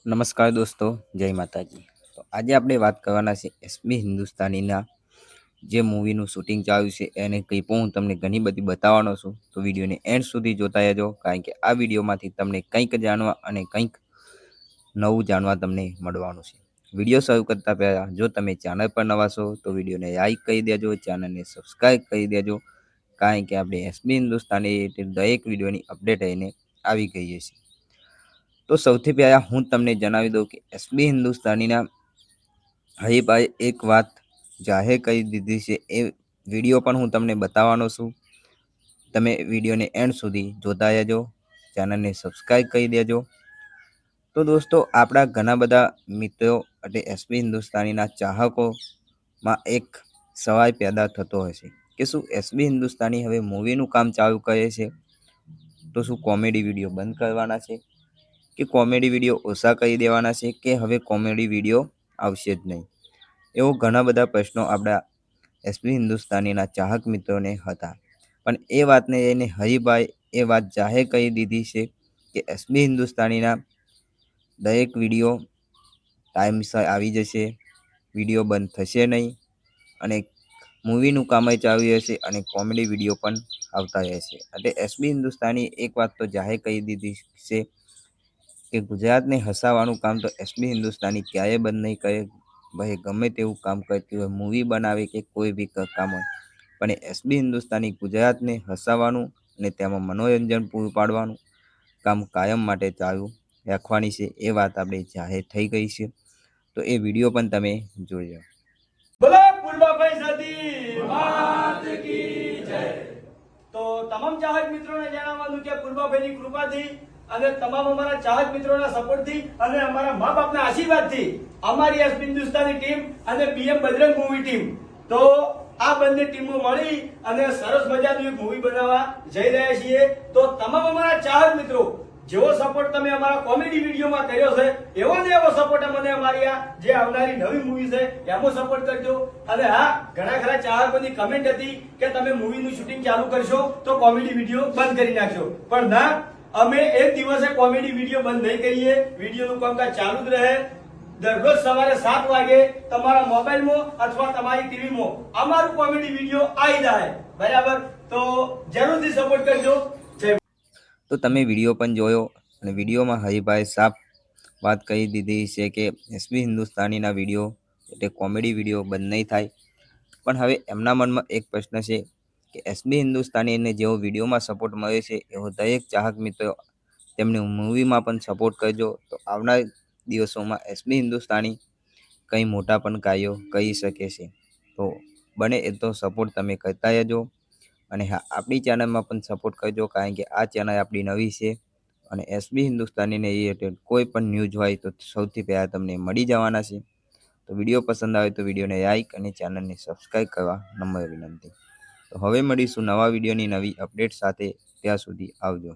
નમસ્કાર દોસ્તો, જય માતાજી। તો આજે આપણે વાત કરવાના છે એસબી હિન્દુસ્તાનીના જે મૂવીનું શૂટિંગ ચાલ્યું છે એને ક્લિપો હું તમને ઘણી બધી બતાવવાનો છું। તો વિડીયોને એન્ડ સુધી જોતા રહેજો, કારણ કે આ વિડીયોમાંથી તમને કંઈક જાણવા અને કંઈક નવું જાણવા તમને મળવાનું છે। વિડીયો શરૂ કરતા પહેલાં જો તમે ચેનલ પર નવા છો તો વિડીયોને લાઈક કરી દેજો, ચેનલને સબસ્ક્રાઈબ કરી દેજો, કારણ કે આપણે એસબી હિન્દુસ્તાની દરેક વિડીયોની અપડેટ લઈને આવી ગઈએ છીએ। તો સૌથી પહેલાં હું તમને જણાવી દઉં કે એસબી હિન્દુસ્તાનીના હરીભાઈ એક વાત જાહેર કરી દીધી છે। એ વિડીયો પણ હું તમને બતાવવાનો છું। તમે વિડીયોને એન્ડ સુધી જોતા રહેજો, ચેનલને સબસ્ક્રાઈબ કરી દેજો। તો દોસ્તો, આપણા ઘણા બધા મિત્રો એટલે એસબી હિન્દુસ્તાનીના ચાહકોમાં એક સવાલ પેદા થતો હશે કે શું એસબી હિન્દુસ્તાની હવે મૂવીનું કામ ચાલુ કરે છે તો શું કોમેડી વિડીયો બંધ કરવાના છે, કે કોમેડી વિડીયો ઓછા કરી દેવાના છે, કે હવે કોમેડી વિડીયો આવશે જ નહીં? એવો ઘણા બધા પ્રશ્નો આપણા એસબી હિન્દુસ્તાનીના ચાહક મિત્રોને હતા। પણ એ વાતને લઈને હરીભાઈ એ વાત જાહેર કરી દીધી છે કે એસબી હિન્દુસ્તાનીના દરેક વિડીયો ટાઈમસર આવી જશે, વિડીયો બંધ થશે નહીં, અને મૂવીનું કામ ચાલુ રહેશે અને કોમેડી વિડીયો પણ આવતા રહેશે। એટલે એસબી હિન્દુસ્તાની એક વાત તો જાહેર કરી દીધી છે કે ગુજરાતને હસાવવાનું કામ તો એસબી હિન્દુસ્તાની ક્યારેય બંધ નહીં કરે। ભાઈ ગમે તેવું કામ કરતી હોય, મૂવી બનાવે કે કોઈ બી કામ હોય, પણ એસબી હિન્દુસ્તાની ગુજરાતને હસાવવાનું અને તેમાં મનોરંજન પૂરું પાડવાનું કામ કાયમ માટે ચાલુ રાખવાની છે। એ વાત આપણે જાહેર થઈ ગઈ છે, તો એ વિડીયો પણ તમે જોઈ લો। બોલો ફૂલબાભાઈ સતી માત કી જય। તો તમામ ચાહક મિત્રોને જણાવવાનું કે ફૂલબાભાઈની કૃપાથી અને તમામ અમારા ચાહક મિત્રોના સપોર્ટથી અને અમારા મા બાપના આશીર્વાદથી અમારી એસ હિન્દુસ્તાની ટીમ અને પીએમ બજરંગ મૂવી ટીમ, તો આ બંને ટીમો મળી અને સરસ મજાનું એક મૂવી બનાવવા જઈ રહ્યા છીએ। તો તમામ અમારા ચાહક મિત્રો, જેવો સપોર્ટ તમે અમારા કોમેડી વિડીયોમાં કર્યો છે એવો ને એવો સપોર્ટ અમને અમારી આ જે આવનારી નવી મૂવી છે એમાં સપોર્ટ કરજો। અને હા, ઘણા ખરા ચાહકોની કમેન્ટ હતી કે તમે મૂવીનું શૂટિંગ ચાલુ કરશો તો કોમેડી વિડીયો બંધ કરી નાખશો, પણ ના, અમે એક દિવસે કોમેડી વિડીયો બંધ નહીં કરીએ। વિડીયોનું કામકાજ ચાલુ જ રહે। દરરોજ સવારે 7 વાગે તમારા મોબાઈલમાં અથવા તમારી ટીવીમાં અમારું કોમેડી વિડીયો આવી જાય, બરાબર? તો જરૂરથી સપોર્ટ કરજો। જય। તો તમે વિડીયો પણ જોયો, અને વિડીયોમાં હરીભાઈ સાફ વાત કરી દીધી છે કે એસબી હિન્દુસ્તાનીના વિડીયો એટલે કોમેડી વિડીયો બંધ નહીં થાય। પણ હવે એમના મનમાં એક પ્રશ્ન છે કે એસબી હિન્દુસ્તાનીને જેવો વિડીયોમાં સપોર્ટ મળે છે એવો દરેક ચાહક મિત્રો તેમને મૂવીમાં પણ સપોર્ટ કરજો। તો આવનાર દિવસોમાં એસબી હિન્દુસ્તાની કંઈ મોટા પણ કાર્યો કરી શકે છે। તો બને એ તો સપોર્ટ તમે કરતા રહેજો, અને હા, આપણી ચેનલમાં પણ સપોર્ટ કરજો, કારણ કે આ ચેનલ આપણી નવી છે અને એસબી હિન્દુસ્તાનીને રિલેટેડ કોઈ પણ ન્યૂઝ હોય તો સૌથી પહેલાં તમને મળી જવાના છે। તો વિડીયો પસંદ આવે તો વિડીયોને લાઈક અને ચેનલને સબસ્ક્રાઈબ કરવા નમ્ર વિનંતી। તો હવે મળીશું નવા વિડીયોની નવી અપડેટ સાથે, ત્યાં સુધી આવજો।